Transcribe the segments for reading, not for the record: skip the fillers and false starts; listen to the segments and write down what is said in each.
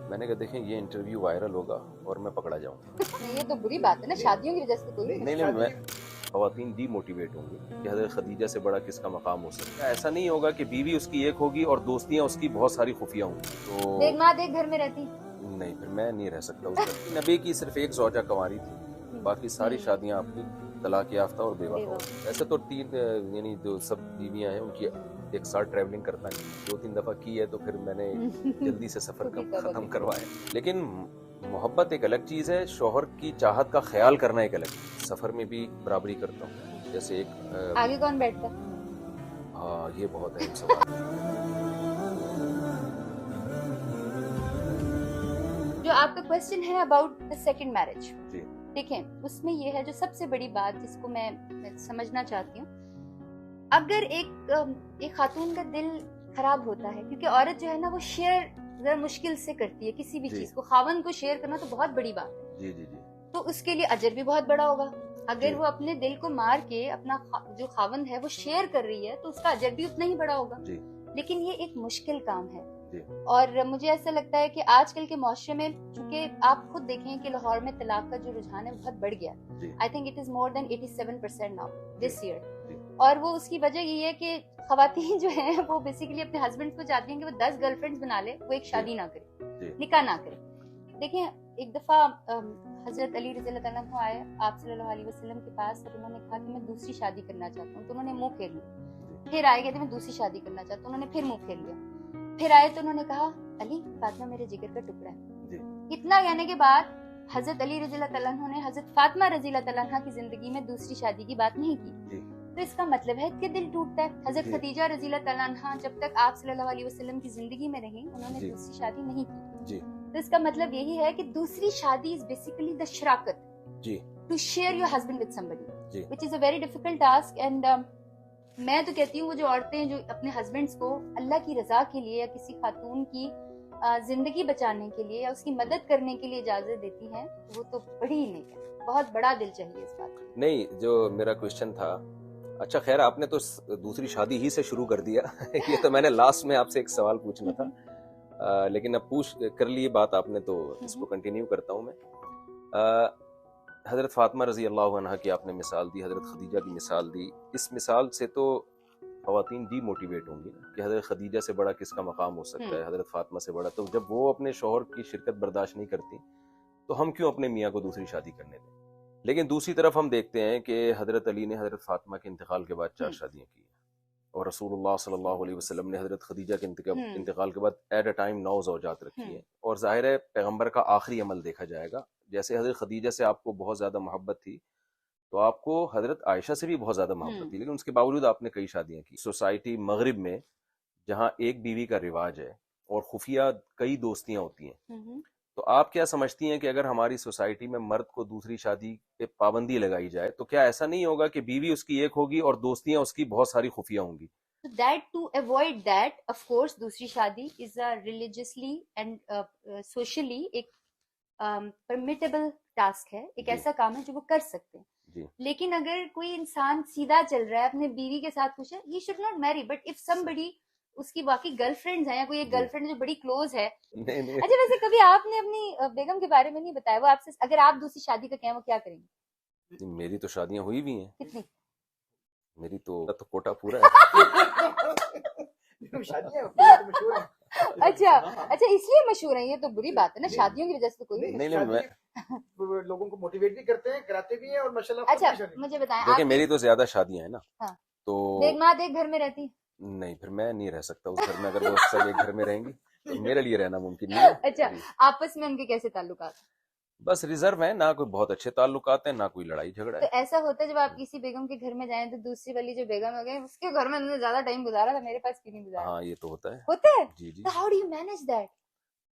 میں نے کہا دیکھیں یہ انٹرویو وائرل ہوگا اور میں پکڑا جاؤں گا. یہ تو بری بات ہے نا، شادیوں کی وجہ سے کوئی نہیں میں خواتین ڈی موٹیویٹ ہوں گی کہ حضرت خدیجہ سے بڑا کس کا مقام ہو سکتا ہے. ایسا نہیں ہوگا کہ بیوی اس کی ایک ہوگی اور دوستیاں اس کی بہت ساری خفیہ ہوں گی. تو ایک ماں ایک گھر میں رہتی. نہیں پھر میں نہیں رہ سکتا اس پر. نبی کی صرف ایک زوجہ کنواری تھی، باقی ساری شادیاں آپ کی طلاق یافتہ اور بیوہ ہو. ایسے تو تین یعنی جو سب بیویاں ہیں ان کی ایک ساتھ ٹریولنگ کرتا نہیں، 2-3 دفعہ کی ہے تو پھر میں نے جلدی سے سفر ختم کروایا. لیکن محبت ایک الگ چیز ہے، شوہر کی چاہت کا خیال کرنا ایک الگ چیز. سفر میں بھی برابری کرتا ہوں. جیسے ایک آگے کون بیٹھتا؟ ہاں یہ بہت اہم سوال. جو آپ کا کوسچن ہے اباؤٹ دا سیکنڈ میرج، جی دیکھیں اس میں یہ ہے جو سب سے بڑی بات جس کو میں سمجھنا چاہتی ہوں، اگر ایک خاتون کا دل خراب ہوتا ہے، کیونکہ عورت جو ہے نا وہ شیئر ذرا مشکل سے کرتی ہے کسی بھی چیز کو. خاون کو شیئر کرنا تو بہت بڑی بات ہے. جی جی جی تو اس کے لیے اجر بھی بہت بڑا ہوگا. اگر جی. وہ اپنے دل کو مار کے اپنا جو خاوند ہے وہ شیئر کر رہی ہے تو اس کا اجر بھی اتنا ہی بڑا ہوگا. جی لیکن یہ ایک مشکل کام ہے. جی. اور مجھے ایسا لگتا ہے کہ آج کل کے معاشرے میں، چونکہ آپ خود دیکھیں کہ لاہور میں طلاق کا جو رجحان ہے بہت بڑھ گیا. I think it is more than 87% now this year. اور وہ اس کی وجہ یہ ہے کہ خواتین جو ہیں وہ بیسیکلی اپنے ہسبینڈ کو چاہتی ہیں کہ وہ 10 گرل فرینڈز بنا لے، وہ ایک شادی نہ کرے، نکاح نہ کرے. دیکھیں ایک دفعہ حضرت علی رضی اللہ عنہ آئے آپ صلی اللہ علیہ وسلم کے پاس اور انہوں نے کہا کہ میں دوسری شادی کرنا چاہتا ہوں. تو انہوں نے منہ پھیر لیا. پھر آئے کہتے میں دوسری شادی کرنا چاہتا ہوں. انہوں نے پھر منہ پھیر لیا. پھر آئے تو انہوں نے کہا علی فاطمہ میرے جگر کا ٹکڑا ہے. اتنا کہنے کے بعد حضرت علی رضی اللہ عنہ نے حضرت فاطمہ رضی اللہ عنہ کی زندگی میں دوسری شادی کی بات نہیں کی. تو اس کا مطلب ہے کہ دل ٹوٹتا ہے. حضرت خدیجہ رضی اللہ عنہ جب تک آپ صلی اللہ علیہ وسلم کی زندگی میں رہیں انہوں نے دوسری شادی نہیں کی. تو اس کا مطلب یہی ہے کہ دوسری شادی از بیسیکلی دا شراکت، to share your husband with somebody which is a very difficult task. and میں تو کہتی ہوں وہ جو عورتیں جو اپنے ہسبینڈس کو اللہ کی رضا کے لیے یا کسی خاتون کی زندگی بچانے کے لیے یا اس کی مدد کرنے کے لیے اجازت دیتی ہیں وہ تو بڑی ہی نیک ہے. بہت بڑا دل چاہیے اس بات میں. نہیں جو میرا کوشچن تھا، اچھا خیر آپ نے تو دوسری شادی ہی سے شروع کر دیا. یہ تو میں نے لاسٹ میں آپ سے ایک سوال پوچھنا تھا، لیکن اب پوچھ کر لی بات آپ نے تو اس کو کنٹینیو کرتا ہوں میں. حضرت فاطمہ رضی اللہ عنہ کی آپ نے مثال دی، حضرت خدیجہ کی مثال دی. اس مثال سے تو خواتین ڈی موٹیویٹ ہوں گی کہ حضرت خدیجہ سے بڑا کس کا مقام ہو سکتا ہے، حضرت فاطمہ سے بڑا. تو جب وہ اپنے شوہر کی شرکت برداشت نہیں کرتی تو ہم کیوں اپنے میاں کو دوسری شادی کرنے دیں. لیکن دوسری طرف ہم دیکھتے ہیں کہ حضرت علی نے حضرت فاطمہ کے انتقال کے بعد 4 شادیاں کی ہیں، اور رسول اللہ صلی اللہ علیہ وسلم نے حضرت خدیجہ کے انتقال کے بعد ایٹ اے ٹائم 9 زوجات رکھی ہیں. اور ظاہر ہے پیغمبر کا آخری عمل دیکھا جائے گا. جیسے حضرت خدیجہ سے آپ کو بہت زیادہ محبت تھی تو آپ کو حضرت عائشہ سے بھی بہت زیادہ محبت تھی، لیکن اس کے باوجود آپ نے کئی شادیاں کی. سوسائٹی مغرب میں جہاں ایک بیوی کا رواج ہے اور خفیہ کئی دوستیاں ہوتی ہیں، تو آپ کیا سمجھتی ہیں کہ اگر ہماری سوسائٹی میں مرد کو دوسری شادی پہ پابندی لگائی جائے تو کیا ایسا نہیں ہوگا کہ بیوی اس کی ایک ہوگی اور دوستیاں اس کی بہت ساری خفیہ ہوں گی؟ To avoid that, of course, دوسری شادی is a religiously and socially ایک permittable task ہے، ایک ایسا کام ہے جو وہ کر سکتے ہیں. لیکن اگر کوئی انسان سیدھا چل رہا ہے اپنے بیوی کے ساتھ خوش ہے، he should not marry. But if somebody اس کی باقی گرل فرینڈز ہیں یا کوئی ایک گرل فرینڈ جو بڑی کلوز ہے. اچھا ویسے کبھی آپ نے اپنی بیگم کے بارے میں نہیں بتایا، وہ آپ سے اگر آپ دوسری شادی کا کہیں وہ کیا کریں گے؟ میری تو شادیاں ہوئی بھی ہیں. کتنی؟ میری تو کوٹا پورا ہے. اچھا اس لیے مشہور ہیں. یہ تو بری بات ہے نا، شادیوں کی وجہ سے کوئی نہیں میں لوگوں کو موٹیویٹ بھی کرتے ہیں، کراتے بھی ہیں، اور ماشاءاللہ. اچھا مجھے بتائیں، دیکھیں میری تو زیادہ شادیاں ہیں نا، تو ایک ماں ایک گھر میں رہتی. نہیں پھر میں نہیں رہ سکتا اس گھر میں. اگر وہ سب ایک گھر میں رہیں گی تو میرے لیے رہنا ممکن نہیں ہے. اچھا آپس میں ان کے کیسے تعلقات؟ بس ریزرو ہیں، نہ کوئی بہت اچھے تعلقات ہیں نہ کوئی لڑائی جھگڑا ہے. تو ایسا ہوتا ہے جب آپ کسی بیگم کے گھر میں جائیں تو دوسری والی جو بیگم ہو گئی اس کے گھر میں انہوں نے زیادہ ٹائم گزارا تھا، میرے پاس کیوں نہیں گزارا؟ ہاں یہ تو ہوتا ہے. ہوتا ہے. جی جی. How do you manage that?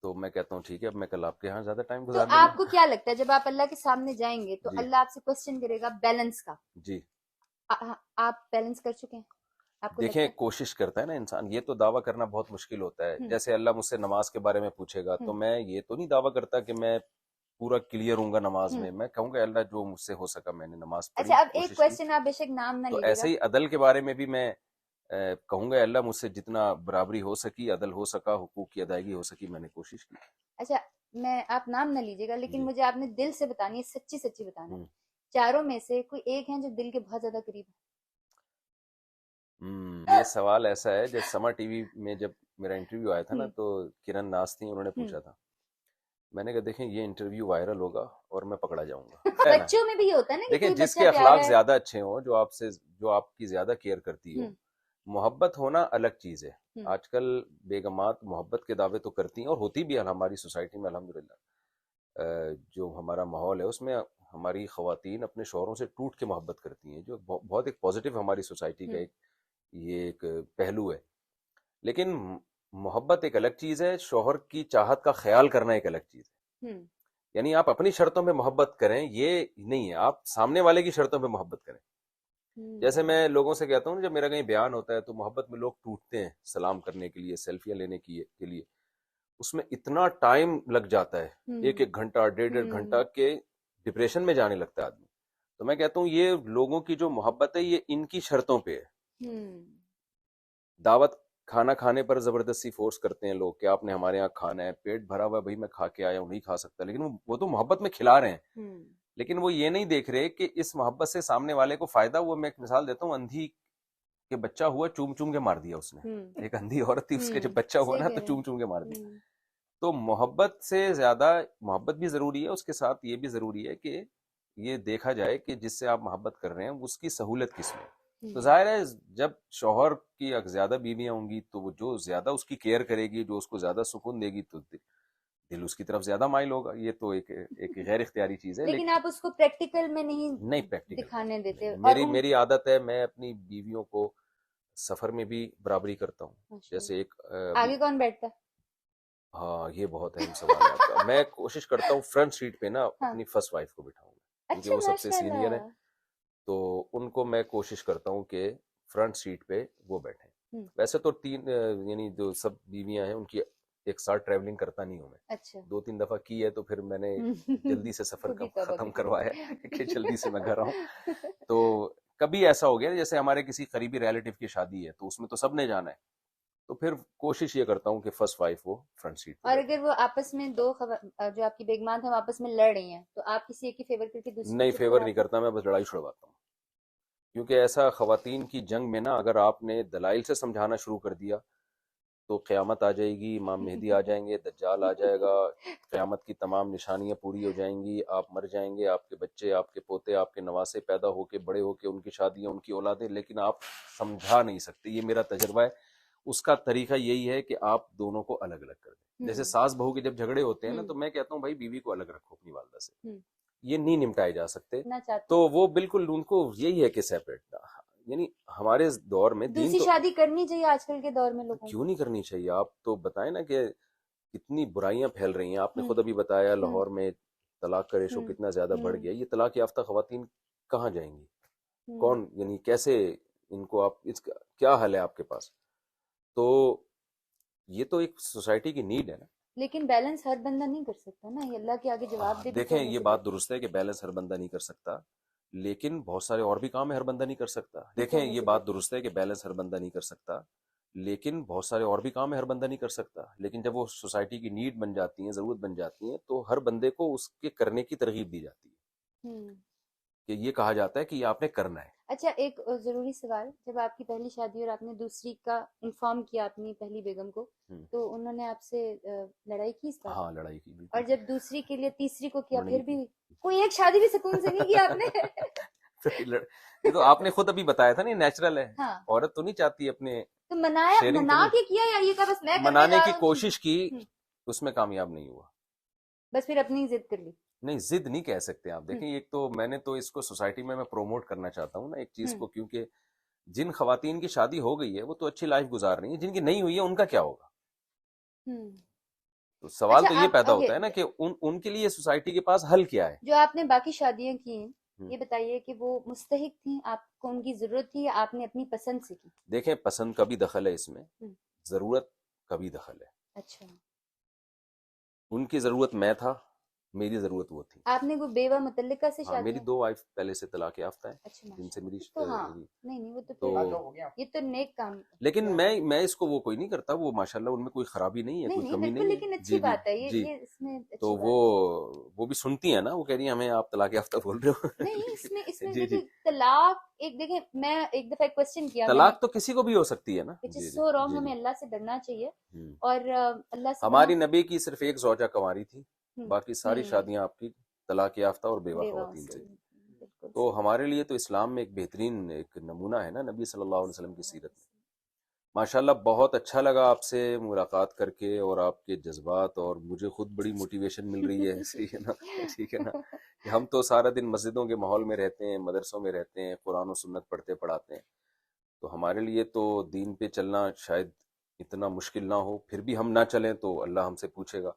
تو میں کہتا ہوں ٹھیک ہے اب میں کل آپ کے یہاں زیادہ ٹائم تو گزار لوں گا. آپ کو کیا لگتا ہے جب آپ اللہ کے سامنے جائیں گے تو اللہ آپ سے کوسچن کرے گا بیلنس کا؟ جی آپ بیلنس کر چکے ہیں؟ دیکھیں کوشش کرتا ہے نا انسان. یہ تو دعویٰ کرنا بہت مشکل ہوتا ہے. جیسے اللہ مجھ سے نماز کے بارے میں پوچھے گا تو میں یہ تو نہیں دعویٰ کرتا کہ میں پورا کلیئر ہوں گا نماز میں. میں کہوں گا اللہ جو مجھ سے ہو سکا میں نے نماز پڑھی. اچھا اب ایک کوسچن آپ بے شک نام نہ تو لیجیے گا. ایسے ہی عدل کے بارے میں بھی میں کہوں گا اللہ مجھ سے جتنا برابری ہو سکی، عدل ہو سکا، حقوق کی ادائیگی ہو سکی میں نے کوشش کی. اچھا میں آپ نام نہ لیجیے گا لیکن جی. مجھے آپ نے دل سے بتانی ہے، سچی سچی بتانا ہے، چاروں میں سے کوئی ایک ہے جو دل کے بہت زیادہ قریب ہے؟ یہ سوال ایسا ہے، جب سما ٹی وی میں جب میرا انٹرویو آیا تھا نا تو کرن ناز تھی، انہوں نے پوچھا تھا، میں نے کہا دیکھیں یہ انٹرویو وائرل ہوگا اور میں پکڑا جاؤں گا. بچوں میں بھی یہ ہوتا ہے نا کہ دیکھیں کوئی جس بچہ کے پیارا اخلاق ہے. زیادہ اچھے ہوں، جو آپ کی زیادہ کیئر کرتی ہو، محبت ہونا الگ چیز ہے. آج کل بیگمات محبت کے دعوے تو کرتی ہیں اور ہوتی بھی ہے ہماری سوسائٹی میں الحمدللہ. جو ہمارا ماحول ہے اس میں ہماری خواتین اپنے شوہروں سے ٹوٹ کے محبت کرتی ہیں، جو بہت ایک پازیٹیو ہماری سوسائٹی کا ایک پہلو ہے. لیکن محبت ایک الگ چیز ہے، شوہر کی چاہت کا خیال کرنا ایک الگ چیز ہے. یعنی آپ اپنی شرطوں پہ محبت کریں یہ نہیں ہے، آپ سامنے والے کی شرطوں پہ محبت کریں. جیسے میں لوگوں سے کہتا ہوں، جب میرا کہیں بیان ہوتا ہے تو محبت میں لوگ ٹوٹتے ہیں سلام کرنے کے لیے، سیلفیاں لینے کے لیے، اس میں اتنا ٹائم لگ جاتا ہے، ایک گھنٹہ 1.5 گھنٹہ کے ڈپریشن میں جانے لگتا ہے آدمی. تو میں کہتا ہوں یہ لوگوں کی جو محبت ہے یہ ان کی شرطوں پہ ہے. دعوت کھانا کھانے پر زبردستی فورس کرتے ہیں لوگ کہ آپ نے ہمارے یہاں کھانا ہے، پیٹ بھرا ہوا ہے بھائی میں کھا کے آیا ہوں، نہیں کھا سکتا، لیکن وہ تو محبت میں کھلا رہے ہیں. لیکن وہ یہ نہیں دیکھ رہے کہ اس محبت سے سامنے والے کو فائدہ. وہ میں ایک مثال دیتا ہوں، اندھی کے بچہ ہوا، چوم چوم کے مار دیا اس نے. ایک اندھی عورت تھی، اس کے جب بچہ ہوا نا تو چوم چوم کے مار دیا. تو محبت سے زیادہ محبت بھی ضروری ہے، اس کے ساتھ یہ بھی ضروری ہے کہ یہ دیکھا جائے کہ جس سے آپ محبت کر رہے ہیں اس کی سہولت کس میں. تو ظاہر ہے جب شوہر کی زیادہ بیویاں ہوں گی تو وہ جو زیادہ اس کی کیئر کرے گی، جو اس کو زیادہ سکون دے گی، تو دل اس کی طرف زیادہ مائل ہوگا. یہ تو ایک غیر اختیاری چیز ہے. لیکن آپ اس کو پریکٹیکل میں نہیں پریکٹیکل دکھانے دیتے. میری عادت ہے، میں اپنی بیویوں کو سفر میں بھی برابری کرتا ہوں. جیسے ایک آگے کون بیٹھتا ہے؟ ہاں یہ بہت اہم سوال ہے آپ کا. میں کوشش کرتا ہوں فرنٹ سیٹ پہ نا اپنی فرسٹ وائف کو بٹھاؤں، کیونکہ وہ سب سے سینئر ہے، تو ان کو میں کوشش کرتا ہوں کہ فرنٹ سیٹ پہ وہ بیٹھیں. ویسے تو یعنی جو سب بیویاں ہیں ان کی ایک ساتھ ٹریولنگ کرتا نہیں ہوں میں. 2-3 دفعہ کی ہے تو پھر میں نے جلدی سے سفر ختم کروایا کہ جلدی سے میں گھر آؤں. تو کبھی ایسا ہو گیا جیسے ہمارے کسی قریبی ریلیٹیو کی شادی ہے تو اس میں تو سب نے جانا ہے، تو پھر کوشش یہ کرتا ہوں کہ فرسٹ وائف وہ فرنٹ سیٹ. اور اگر وہ آپس میں جو آپ کی بیگمات ہیں آپس میں لڑ رہی ہیں تو آپ کسی ایک کی فیور کر کے دوسری نہیں فیور نہیں کرتا میں، بس لڑائی چھڑواتا ہوں. کیونکہ ایسا خواتین کی جنگ میں نا اگر آپ نے دلائل سے سمجھانا شروع کر دیا تو قیامت آ جائے گی، امام مہدی آ جائیں گے، دجال آ جائے گا، قیامت کی تمام نشانیاں پوری ہو جائیں گی، آپ مر جائیں گے، آپ کے بچے، آپ کے پوتے، آپ کے نواسے پیدا ہو کے بڑے ہو کے ان کی شادیاں، ان کی اولادیں، لیکن آپ سمجھا نہیں سکتے. یہ میرا تجربہ ہے. اس کا طریقہ یہی ہے کہ آپ دونوں کو الگ الگ کر دیں. جیسے ساس بہو کے جب جھگڑے ہوتے ہیں نا تو میں کہتا ہوں بھائی بیوی کو الگ رکھو اپنی والدہ سے، یہ نہیں نمٹائے جا سکتے. تو وہ بالکل ان کو یہی ہے کہ سیپریٹ. یعنی ہمارے دور میں دوسری شادی کرنی چاہیے آج کل کے دور میں لوگوں کو؟ کیوں نہیں کرنی چاہیے؟ آپ تو بتائیں نا کہ کتنی برائیاں پھیل رہی ہیں. آپ نے خود ابھی بتایا لاہور میں طلاق کا ریشو کتنا زیادہ بڑھ گیا. یہ طلاق یافتہ خواتین کہاں جائیں گی؟ کون یعنی کیسے ان کو آپ کیا حل ہے آپ کے پاس؟ تو یہ تو ایک سوسائٹی کی نیڈ ہے نا. لیکن بیلنس ہر بندہ نہیں کر سکتا نا، یہ اللہ کے آگے جواب دے. دیکھیں یہ بات درست ہے کہ بیلنس ہر بندہ نہیں کر سکتا، لیکن بہت سارے اور بھی کام ہے ہر بندہ نہیں کر سکتا. دیکھیں یہ بات درست ہے کہ بیلنس ہر بندہ نہیں کر سکتا، لیکن بہت سارے اور بھی کام ہے ہر بندہ نہیں کر سکتا. لیکن جب وہ سوسائٹی کی نیڈ بن جاتی ہیں، ضرورت بن جاتی ہیں، تو ہر بندے کو اس کے کرنے کی ترغیب دی جاتی ہے کہ یہ کہا جاتا ہے کہ یہ آپ نے کرنا ہے. اچھا ایک ضروری سوال، جب آپ کی پہلی شادی اور آپ نے دوسری کا انفارم کیا اپنی پہلی بیگم کو تو انہوں نے آپ سے لڑائی کی اس بات؟ ہاں لڑائی کی. اور جب دوسری کے لیے تیسری کو کیا پھر بھی کوئی ایک شادی بھی سکون سے نہیں کی آپ نے؟ یہ تو آپ نے خود ابھی بتایا تھا نا، نیچرل ہے. عورت تو نہیں چاہتی اپنے تو منا کے کیا یا یہ کہ بس میں منانے کی کوشش کی، اس میں کامیاب نہیں ہوا، بس پھر اپنی ضد کر لی. نہیں ضد نہیں کہہ سکتے آپ. دیکھیں ایک تو میں نے تو اس کو سوسائٹی میں پروموٹ کرنا چاہتا ہوں نا ایک چیز کو، کیونکہ جن خواتین کی شادی ہو گئی ہے وہ تو اچھی لائف گزار رہی ہیں، جن کی نہیں ہوئی ہے ان کا کیا ہوگا؟ تو سوال تو یہ پیدا ہوتا ہے نا کہ ان کے لیے سوسائٹی کے پاس حل کیا ہے. جو آپ نے باقی شادیاں کی ہیں یہ بتائیے کہ وہ مستحق تھیں، آپ کو ان کی ضرورت تھی یا آپ نے اپنی پسند سے کی؟ دیکھیں پسند کا بھی دخل ہے اس میں، ضرورت کا بھی دخل ہے. اچھا ان کی ضرورت میں تھا، میری ضرورت وہ تھی. آپ نے کوئی بیوہ متعلقہ سے ہاں شادی؟ میری 2 وائف پہلے سے طلاق یافتہ ہیں اچھا جن سے میری تو ہاں نہیں وہ تو تو لاجواب ہو گیا. یہ تو نیک کام. لیکن میں اس کو وہ کوئی نہیں کرتا, وہ ماشاءاللہ ان میں کوئی خرابی نہیں ہے, کوئی نہیں کمی بالکل, نہیں لیکن ہے. اچھی بات ہے یہ اس میں تو وہ بھی سنتی ہیں نا, وہ کہہ رہی ہیں ہمیں آپ طلاق یافتہ بول رہے ہو. نہیں اس میں جی جی, طلاق ایک دیکھیں میں ایک دفعہ کوسچن کیا طلاق تو کسی کو بھی ہو سکتی ہے نا. which is so wrong, ہمیں اللہ سے ڈرنا چاہیے. اور اللہ سے ہماری نبی کی صرف ایک زوجہ کنواری تھی, باقی ساری شادیاں آپ کی طلاق یافتہ اور بیوہ خواتین سے. تو ہمارے لیے تو اسلام میں ایک بہترین ایک نمونہ ہے نا نبی صلی اللہ علیہ وسلم کی سیرت میں. ماشاءاللہ بہت اچھا لگا آپ سے ملاقات کر کے, اور آپ کے جذبات, اور مجھے خود بڑی موٹیویشن مل رہی ہے. ٹھیک ہے نا, ٹھیک ہے نا, کہ ہم تو سارا دن مسجدوں کے ماحول میں رہتے ہیں, مدرسوں میں رہتے ہیں, قرآن و سنت پڑھتے پڑھاتے ہیں, تو ہمارے لیے تو دین پہ چلنا شاید اتنا مشکل نہ ہو, پھر بھی ہم نہ چلیں تو اللہ ہم سے پوچھے گا.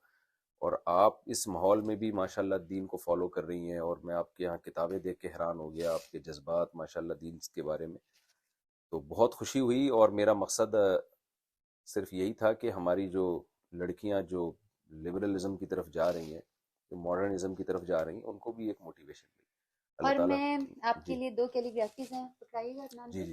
اور آپ اس ماحول میں بھی ماشاءاللہ دین کو فالو کر رہی ہیں, اور میں آپ کے یہاں کتابیں دیکھ کے حیران ہو گیا, آپ کے جذبات ماشاءاللہ دین کے بارے میں, تو بہت خوشی ہوئی. اور میرا مقصد صرف یہی تھا کہ ہماری جو لڑکیاں جو لبرلزم کی طرف جا رہی ہیں, جو ماڈرنزم کی طرف جا رہی ہیں, ان کو بھی ایک موٹیویشن ملی. اور میں آپ کے لیے 2 کیلیگرافیز ہیں, پکڑائیے گا. جی جی